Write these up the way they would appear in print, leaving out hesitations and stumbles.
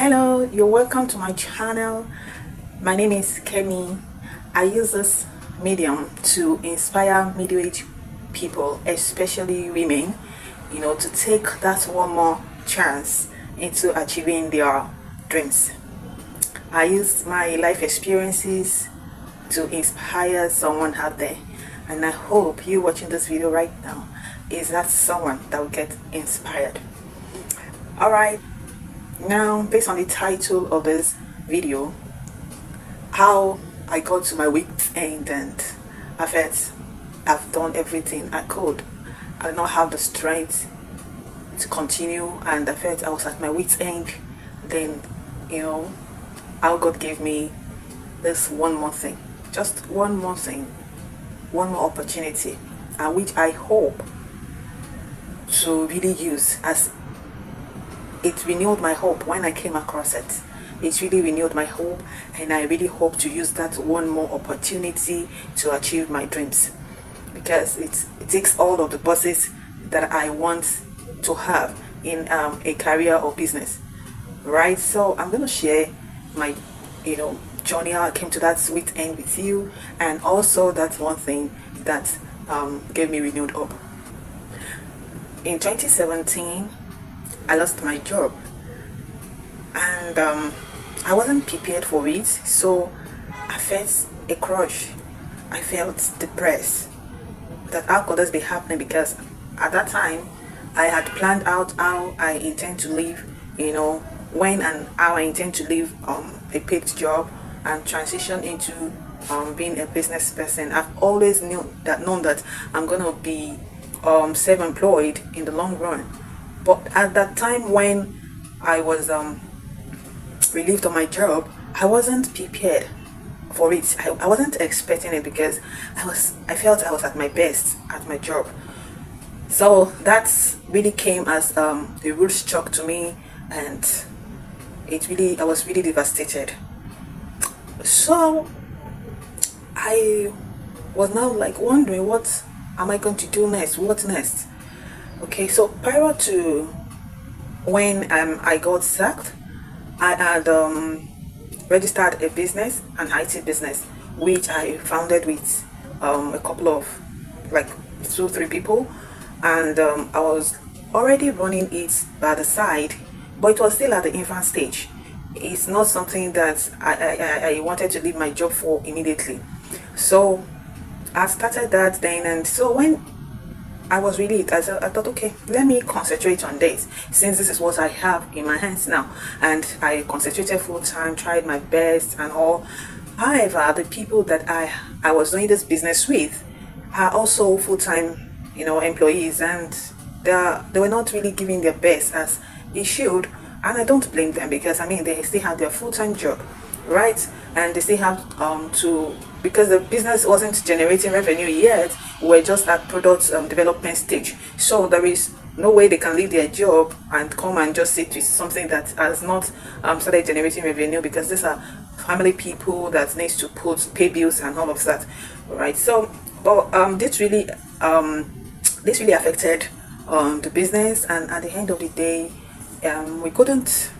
Hello, you're welcome to my channel. My name is Kemi. I use this medium to inspire middle-aged people, especially women, to take that one more chance into achieving their dreams. I use my life experiences to inspire someone out there, and I hope you watching this video right now is that someone that will get inspired. All right, now based on the title of this video, how I got to my wit's end, and I've done everything I could. I did not have the strength to continue, and I felt I was at my wit's end. Then how God gave me this one more thing, just one more thing, one more opportunity, and which I hope to really use, as it renewed my hope when I came across it. It really renewed my hope, and I really hope to use that one more opportunity to achieve my dreams, because it takes all of the boxes that I want to have in a career or business, right? So I'm going to share my journey, how I came to that sweet end with you, and also that one thing that gave me renewed hope. In 2017, I lost my job, and I wasn't prepared for it, so I felt a crush. I felt depressed that how could this be happening, because at that time I had planned out how I intend to live, when and how I intend to leave a paid job and transition into being a business person. I've always known that I'm gonna be self-employed in the long run. But at that time when I was relieved of my job, I wasn't prepared for it. I wasn't expecting it, because I felt I was at my best at my job. So that really came as a rude shock to me, and I was really devastated. So I was now like wondering, what am I going to do next? What next? Okay, so prior to when I got sacked, I had registered a business, an IT business, which I founded with a couple of, like 2-3 people, and I was already running it by the side, but it was still at the infant stage. It's not something that I wanted to leave my job for immediately. So I started that then, and so when I was really, I thought, okay, let me concentrate on this, since this is what I have in my hands now. And I concentrated full time, tried my best and all. However, the people that I was doing this business with are also full-time, employees, and they were not really giving their best as they should. And I don't blame them, because they still have their full-time job, right? And they still have because the business wasn't generating revenue yet. We're just at product development stage, so there is no way they can leave their job and come and just sit with something that has not started generating revenue, because these are family people that needs to pay bills and all of that, right? So but this really affected the business, and at the end of the day, we couldn't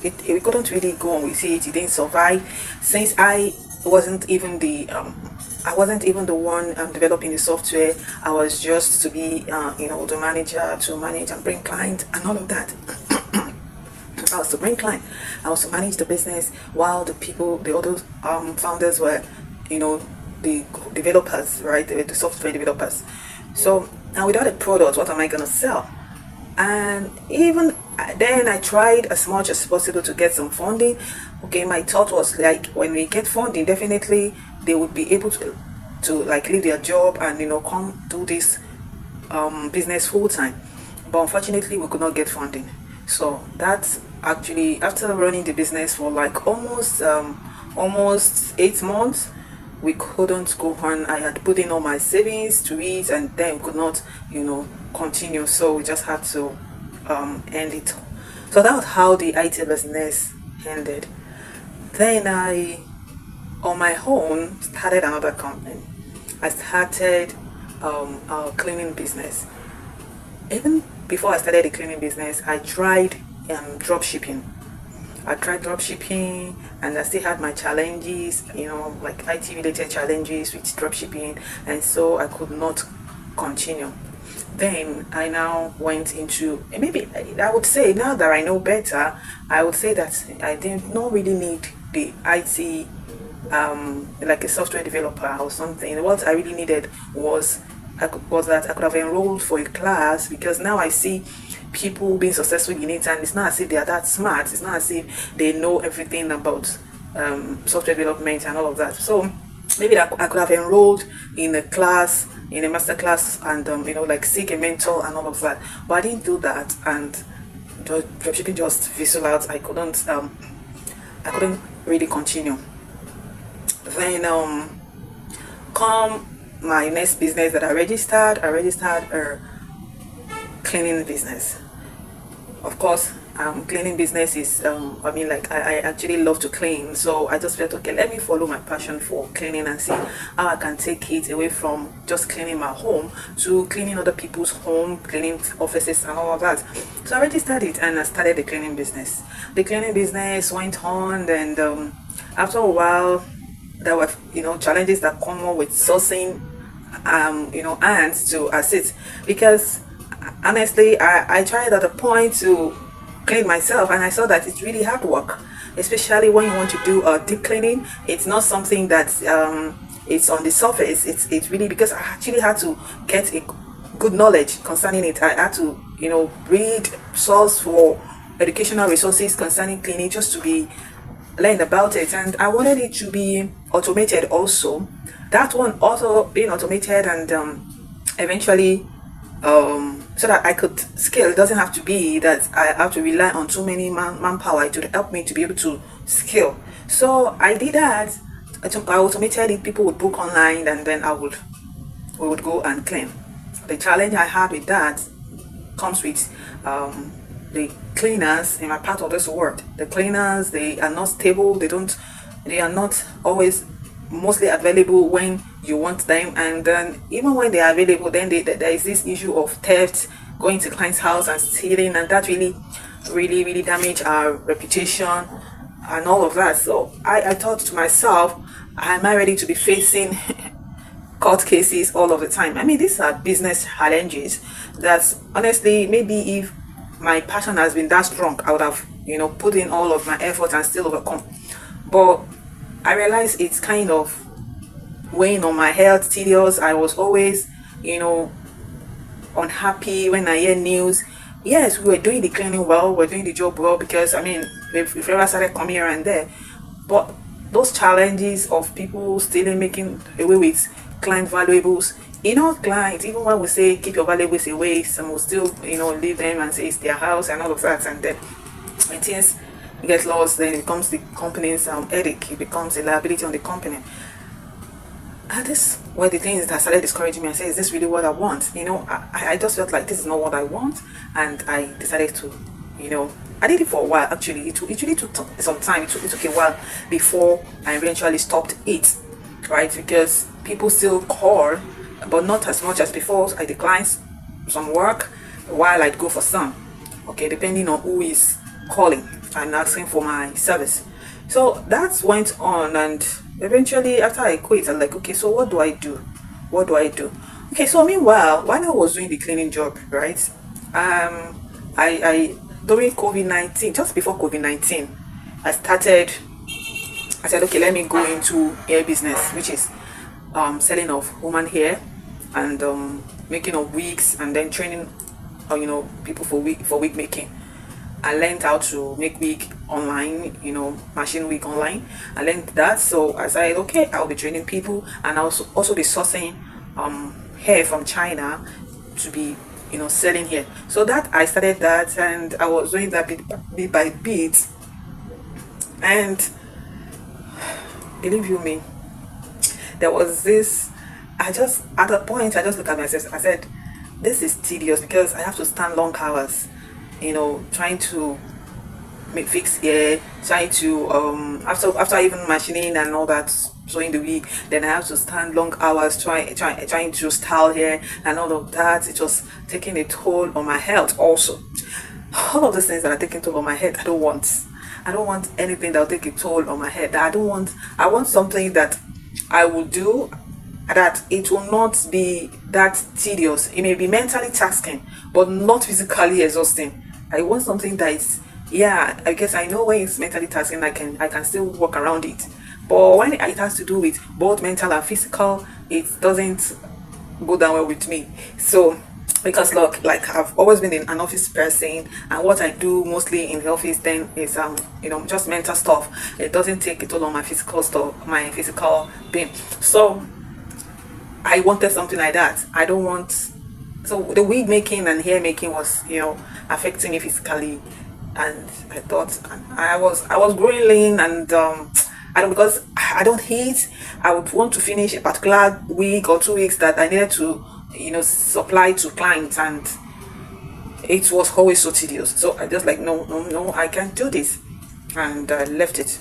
really go on with it. It didn't survive, since I wasn't even the one developing the software. I was just to be the manager, to manage and bring clients and all of that. I was to bring client, I was to manage the business, while the other founders were the developers, right? The software developers. So now, without a product, what am I gonna sell? And even then, I tried as much as possible to get some funding. Okay, my thought was like, when we get funding, definitely they would be able to like leave their job and come do this business full time. But unfortunately, we could not get funding. So that's actually, after running the business for like almost 8 months, we couldn't go on. I had put in all my savings to it, and then we could not continue, so we just had to end it. So that was how the IT business ended. Then I, on my own, started another company. I started a cleaning business. Even before I started the cleaning business, I tried drop shipping. I tried drop shipping, and I still had my challenges, like IT related challenges with drop shipping, and so I could not continue. Then I now went into, maybe I would say, now that I know better, I would say that I did not really need the IT, like a software developer or something. What I really needed was that I could have enrolled for a class, because now I see people being successful in it, and it's not as if they are that smart. It's not as if they know everything about software development and all of that. So maybe I could have enrolled in a class, in a master class, and like seek a mentor and all of that. But I didn't do that, and dropshipping just fizzled out. I couldn't really continue. Then come my next business that I registered a cleaning business. Of course, cleaning business is I actually love to clean, so I just felt, okay, let me follow my passion for cleaning and see how I can take it away from just cleaning my home to cleaning other people's home, cleaning offices and all of that. So I registered it and I started the cleaning business. The cleaning business went on, and after a while there were challenges that come on with sourcing ants to assist, because honestly I tried at a point to clean myself, and I saw that it's really hard work, especially when you want to do a deep cleaning. It's not something that it's on the surface. It's really, because I actually had to get a good knowledge concerning it. I had to read, source for educational resources concerning cleaning, just to be learn about it. And I wanted it to be automated also, that one also being automated, and eventually so that I could scale. It doesn't have to be that I have to rely on too many manpower to help me to be able to scale. So I did that. I automated it. People would book online, and then we would go and clean. The challenge I had with that comes with the cleaners in my part of this work. The cleaners, they are not stable. They are not always mostly available when you want them, and then even when they are available, then there is this issue of theft, going to client's house and stealing, and that really damage our reputation and all of that. So I thought to myself, am I ready to be facing court cases all of the time? I mean, these are business challenges that honestly, maybe if my passion has been that strong, I would have put in all of my effort and still overcome. But I realized it's kind of weighing on my health, tedious. I was always unhappy when I hear news. Yes, we were doing the cleaning well, we're doing the job well, because I mean, we've ever started coming here and there, but those challenges of people stealing, making away with client valuables, clients, even when we say keep your valuables away, some will still leave them and say it's their house and all of that, and then when things get lost, then it becomes the company's headache. It becomes a liability on the company. And this were the things that started discouraging me. I said, is this really what I want? I just felt like this is not what I want, and I decided to, I did it for a while. Actually, it really took some time. It took a while before I eventually stopped it, right? Because people still call, but not as much as before. I declined some work while I'd go for some. Okay, depending on who is calling and asking for my service. So that went on, and eventually after I quit, I'm like, okay, so what do I do? Okay, so meanwhile, while I was doing the cleaning job, right, I during COVID-19, just before COVID-19, I said, okay, let me go into hair business, which is selling of human hair, and making of wigs, and then training people for wig making. I learned how to make wig online, machine wig online. I learned that, so I said, okay, I'll be training people, and I'll also be sourcing hair from China to be selling here. So that I started that, and I was doing that bit by bit, and believe you me, there was this, at a point I just looked at myself. I said, this is tedious, because I have to stand long hours, trying to fix hair, trying to after even machining and all that, sewing the wig, then I have to stand long hours trying to style hair and all of that. It was taking a toll on my health also. All of those things that are taking toll on my head, I don't want. I don't want anything that will take a toll on my head. I want something that I will do, that it will not be that tedious. It may be mentally taxing, but not physically exhausting. I want something that is, yeah, I guess I know when it's mentally taxing, I can still work around it. But when it has to do with both mental and physical, it doesn't go down well with me. So because look, like I've always been an office person, and what I do mostly in the office then is just mental stuff. It doesn't take it all on my physical stuff, my physical being. So I wanted something like that. I don't want, so the wig making and hair making was, affecting me physically, and I thought, I was growing lean, and I don't, because I don't eat. I would want to finish a particular week or 2 weeks that I needed to, supply to clients, and it was always so tedious. So I just like, no, I can't do this, and I left it.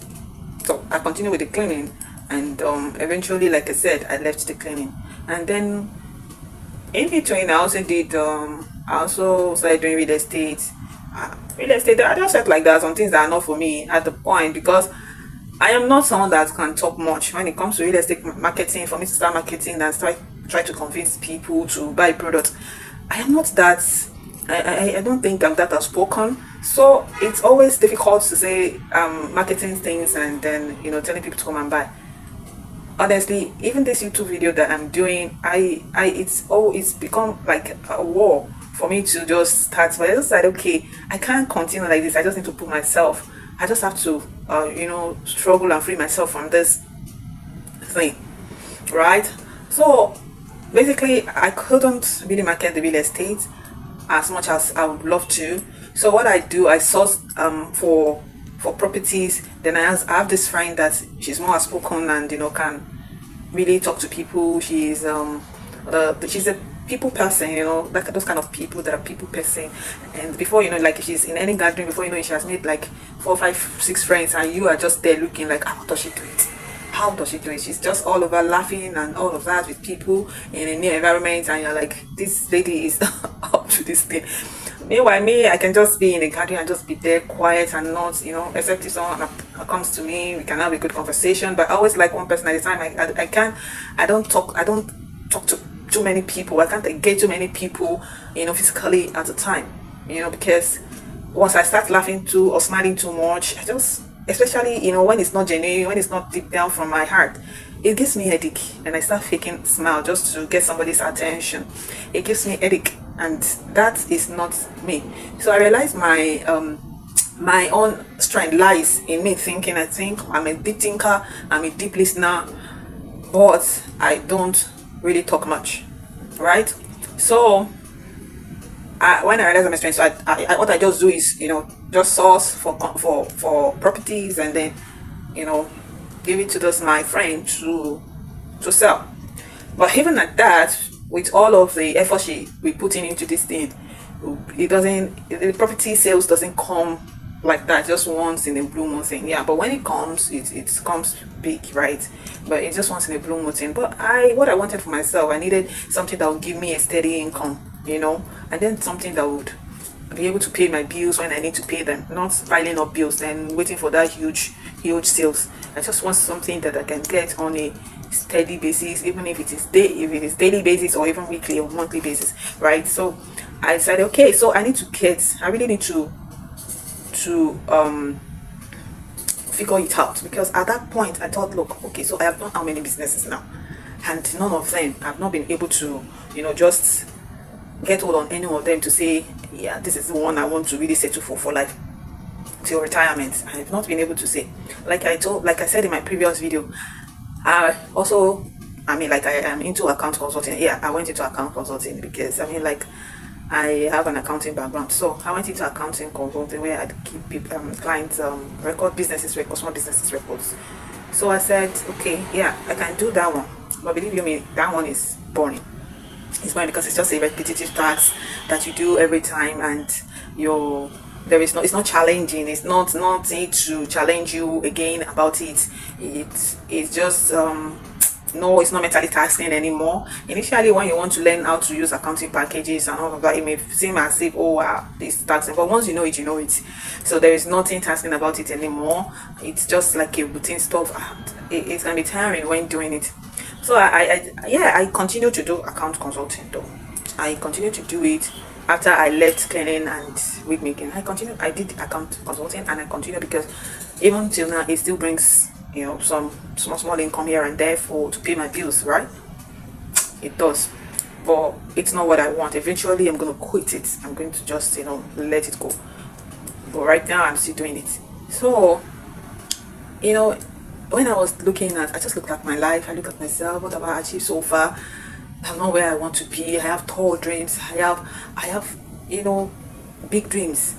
So I continued with the cleaning, and eventually, like I said, I left the cleaning, and then in between, I also started doing real estate. Real estate, I just felt like there are some things that are not for me at the point, because I am not someone that can talk much when it comes to real estate marketing. For me to start marketing and try to convince people to buy products, I am not that. I don't think I'm that outspoken. So it's always difficult to say marketing things and then telling people to come and buy. Honestly, even this YouTube video that I'm doing, it's become like a war for me to just start. But I just said, okay, I can't continue like this. I just need to put myself. I just have to, struggle and free myself from this thing, right? So basically, I couldn't really market the real estate as much as I would love to. So what I do, I source for properties. Then I have this friend that she's more outspoken and can really talk to people. She's she's a people person, like those kind of people that are people person. And before like if she's in any gathering, before she has made like 4, 5, 6 friends, and you are just there looking like, how does she do it? How does she do it? She's just all over laughing and all of that with people in a new environment, and you're like, this lady is up to this thing. Meanwhile, me, I can just be in a gathering and just be there quiet and not, except if someone comes to me, we can have a good conversation. But I always like one person at a time. I don't talk to too many people. I can't engage too many people, physically at a time, because once I start laughing too or smiling too much, I just, especially, when it's not genuine, when it's not deep down from my heart, it gives me headache, and I start faking smile just to get somebody's attention. It gives me headache, and that is not me. So I realized my own strength lies in me thinking. I think I'm a deep thinker, I'm a deep listener, but I don't really talk much, right? So when I realize my strength, so I what I just do is just source for properties, and then give it to this my friend to sell. But even at that, with all of the effort we putting into this thing, the property sales doesn't come like that just once in a blue moon thing. Yeah, but when it comes, it comes big, right? But it's just once in a blue moon thing. But what I wanted for myself, I needed something that would give me a steady income, and then something that would be able to pay my bills when I need to pay them, not piling up bills and waiting for that huge sales. I just want something that I can get on a steady basis, even if it is daily basis or even weekly or monthly basis, right? So I said, okay, so I really need to figure it out, because at that point I thought, look, okay, so I have done how many businesses now, and none of them I've not been able to just get hold on any of them to say, yeah, this is the one I want to really settle for life till retirement. I've not been able to say, like I said in my previous video. I am into account consulting. Yeah, I went into account consulting because I have an accounting background. So I went into accounting consulting where I'd keep people, clients small businesses records. So I said, okay, yeah, I can do that one. But believe you me, that one is boring. It's boring because it's just a repetitive task that you do every time, and it's not challenging. It's not it to challenge you again about it. It's just no, it's not mentally taxing anymore. Initially, when you want to learn how to use accounting packages and all of that, it may seem as if, oh wow, this is taxing, but once you know it, you know it. So there is nothing taxing about it anymore. It's just like a routine stuff. It's gonna be tiring when doing it. So I continue to do account consulting though. I continue to do it after I left cleaning and wig making. I did account consulting, and I continue because even till now it still brings, you know, some small income here and there to pay my bills, right? It does, but it's not what I want. Eventually I'm going to quit it. I'm going to just, you know, let it go. But right now I'm still doing it. So, you know, when I was I just looked at my life. I looked at myself. What have I achieved so far? I'm not where I want to be. I have tall dreams. I have, you know, big dreams.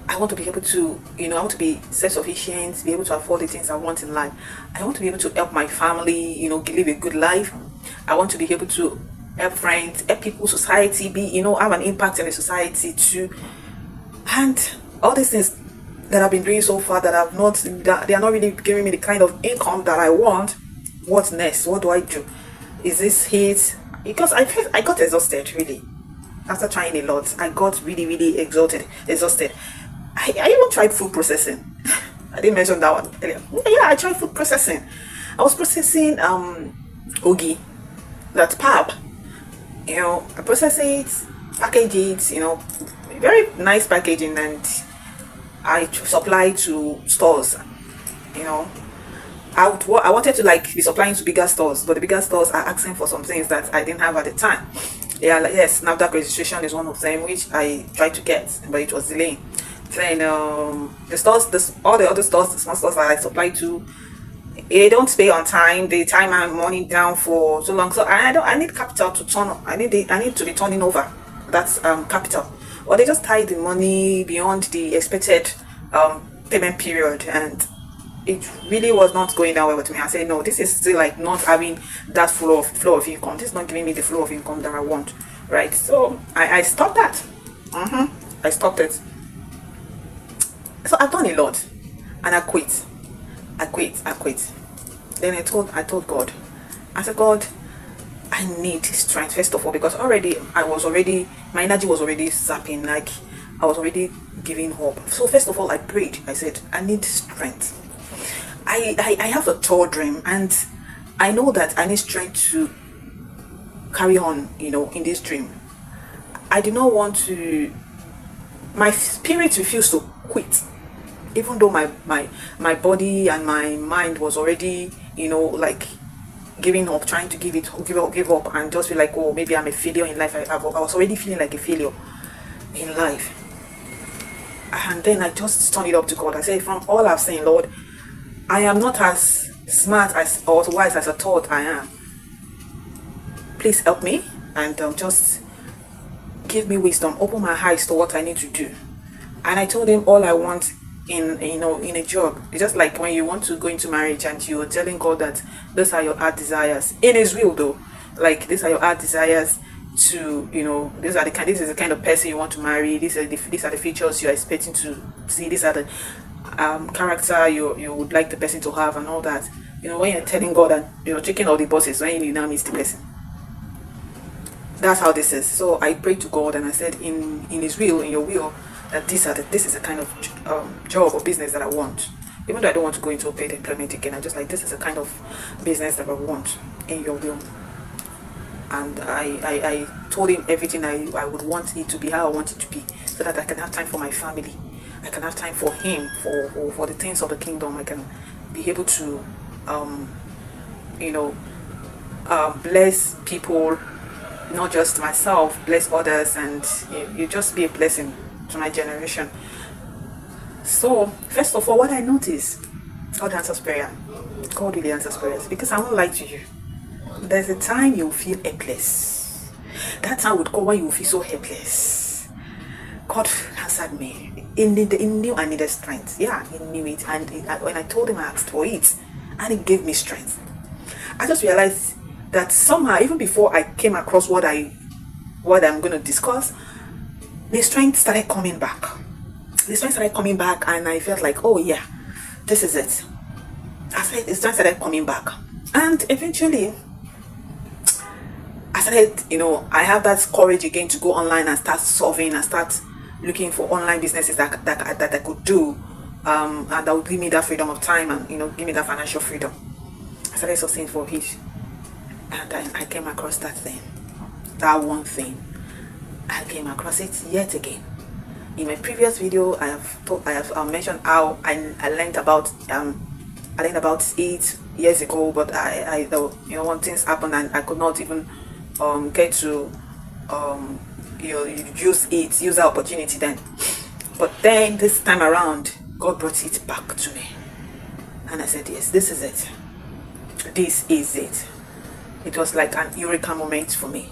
I want to be able to, you know, I want to be self-sufficient, be able to afford the things I want in life. I want to be able to help my family, you know, live a good life. I want to be able to help friends, help people, society, you know, have an impact in the society too. And all these things that I've been doing so far they are not really giving me the kind of income that I want. What's next? What do I do? Is this it? Because I got exhausted really. After trying a lot, I got really exhausted. I even tried food processing. I didn't mention that one earlier. Yeah, I tried food processing. I was processing ogi, that's pap. You know, I process it, package it, you know, very nice packaging, and I supply to stores. You know, I wanted to like be supplying to bigger stores, but the bigger stores are asking for some things that I didn't have at the time. Yeah, like, yes, NAFDAC registration is one of them, which I tried to get, but it was delaying. Then the stores, all the other stores, the small stores that I supply to, they don't pay on time. They time my money down for so long. So I need capital to turn. I need to be turning over. That's capital. Or they just tie the money beyond the expected payment period, and it really was not going down well with me. I said, no, this is still like not having that flow of income. This is not giving me the flow of income that I want, right? So I stopped that. I stopped it. So I've done a lot, and I quit. Then I told God, I said, God, I need strength first of all, because my energy was already sapping, like I was already giving up. So first of all, I prayed. I said, I need strength. I have a tall dream, and I know that I need strength to carry on, you know, in this dream. I do not want to. My spirit refused to quit, even though my body and my mind was already, you know, like giving up, trying to give up, and just feel like, oh, maybe I'm a failure in life. I was already feeling like a failure in life. And then I just turned it up to God. I said, from all I've seen, Lord, I am not as smart as or as wise as I thought I am. Please help me, and just give me wisdom, open my eyes to what I need to do. And I told him all I want in a job. It's just like when you want to go into marriage and you're telling God that these are your heart desires in His will, though. Like, these are your heart desires to, you know, this is the kind of person you want to marry. These are the features you're expecting to see. These are the character you would like the person to have, and all that. You know, when you're telling God and you're checking all the boxes, when you now miss the person. That's how this is. So I prayed to God and I said, in His will, in your will, that this is the kind of job or business that I want. Even though I don't want to go into paid employment again, I'm just like, this is the kind of business that I want in your will. And I told Him everything I would want it to be, how I want it to be, so that I can have time for my family. I can have time for Him, for the things of the kingdom. I can be able to, bless people, not just myself, bless others, and you just be a blessing to my generation. So first of all, what I noticed, God answers prayer. God really answers prayers, because I won't lie to you. There's a time you feel helpless. That time would come when you feel so helpless. God answered me. He knew I needed strength. Yeah, He knew it. And when I told Him I asked for it, and He gave me strength. I just realized that somehow, even before I came across what I'm going to discuss, the strength started coming back. And I felt like, oh yeah, this is it. I said the strength started coming back. And eventually, started, I have that courage again to go online and start solving and start looking for online businesses that I could do, and that would give me that freedom of time and give me that financial freedom. I started sourcing for it, and then I came across that thing, that one thing. I came across it yet again. In my previous video, I have mentioned how I learned about it years ago, but when things happened and I could not even get to use the opportunity then. But then this time around, God brought it back to me, and I said, yes, this is it. This is it. It was like an eureka moment for me.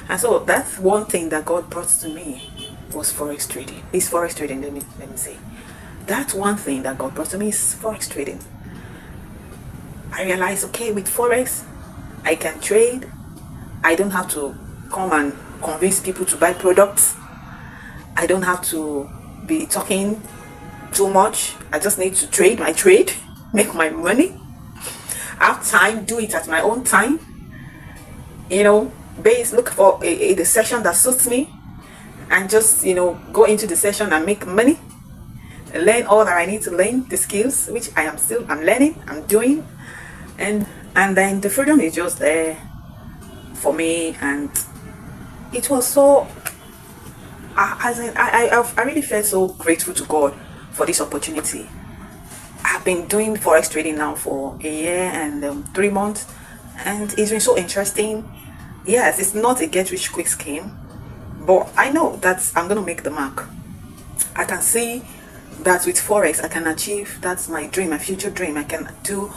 And so that's one thing that God brought to me was forex trading. It's forex trading, let me say. That's one thing that God brought to me is forex trading. I realized, okay, with forex, I can trade. I don't have to come and convince people to buy products. I don't have to be talking too much. I just need to trade my trade, make my money. Have time, do it at my own time. Look for the session that suits me, and just go into the session and make money, learn all that I need to learn, the skills which I'm learning, I'm doing, and then the freedom is just there for me. And it was so I really felt so grateful to God for this opportunity. I've been doing forex trading now for a year and 3 months, and it's been so interesting. Yes, it's not a get rich quick scheme, but I know that I'm gonna make the mark. I can see that with forex I can achieve, that's my dream, my future dream. I can do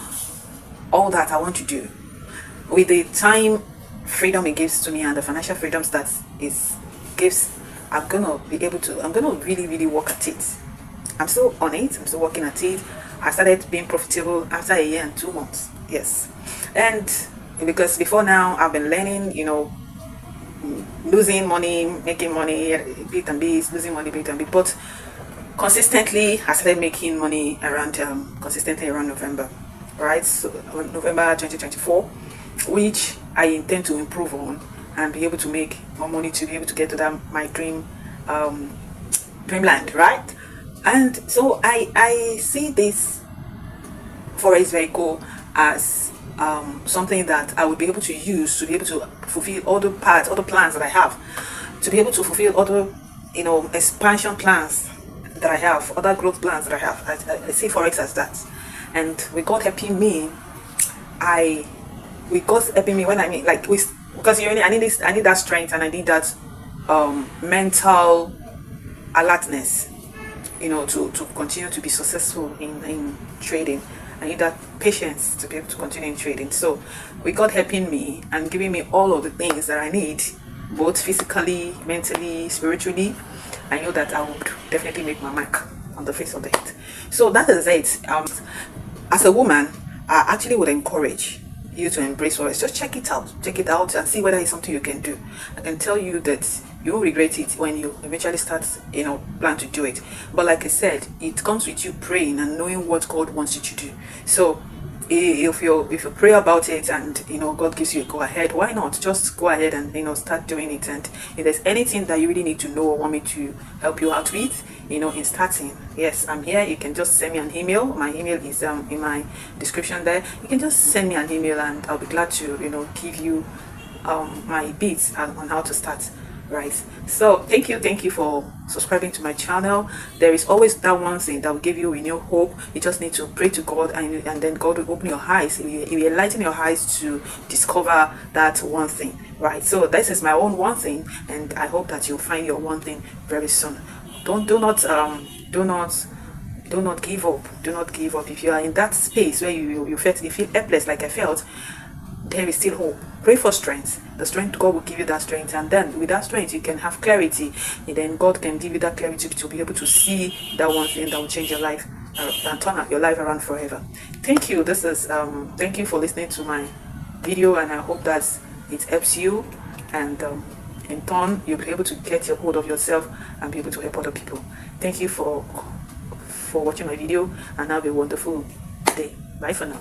all that I want to do with the time freedom it gives to me and the financial freedoms that it gives. I'm gonna really, really work at it. I'm still on it, I'm still working at it. I started being profitable after a year and 2 months. Yes. And because before now I've been learning, losing money, making money, bit and bit, losing money, bit and bit. But consistently, I started making money consistently around November, right? So November 2024, which I intend to improve on and be able to make more money to be able to get to that my dreamland, right? And so I see this forex vehicle as something that I would be able to use to be able to fulfill all the plans that I have, to be able to fulfill other expansion plans that I have, other growth plans that I have. I see forex as that. And with God helping me, when I mean, like, because I need that strength, and I need that mental alertness, to continue to be successful in trading. I need that patience to be able to continue in trading. So with God helping me and giving me all of the things that I need, both physically, mentally, spiritually, I know that I would definitely make my mark on the face of the earth. So that is it. As a woman, I actually would encourage you to embrace forex. Just check it out and see whether it's something you can do. I can tell you that you won't regret it when you eventually start plan to do it. But like I said, it comes with you praying and knowing what God wants you to do. So if you pray about it and God gives you a go ahead, why not just go ahead and start doing it? And if there's anything that you really need to know or want me to help you out with in starting, yes, I'm here. You can just send me an email. My email is in my description there. You can just send me an email and I'll be glad to give you my bits on how to start. Right. So thank you for subscribing to my channel. There is always that one thing that will give you renewed hope. You just need to pray to God, and then God will open your eyes. He will enlighten your eyes to discover that one thing. Right. So this is my own one thing, and I hope that you'll find your one thing very soon. Do not give up. Do not give up. If you are in that space where you feel helpless like I felt, there is still hope. Pray for strength. The strength, God will give you that strength, and then with that strength you can have clarity, and then God can give you that clarity to be able to see that one thing that will change your life and turn your life around forever. Thank you. Thank you for listening to my video, and I hope that it helps you, and in turn you'll be able to get your hold of yourself and be able to help other people. Thank you for watching my video, and have a wonderful day. Bye for now.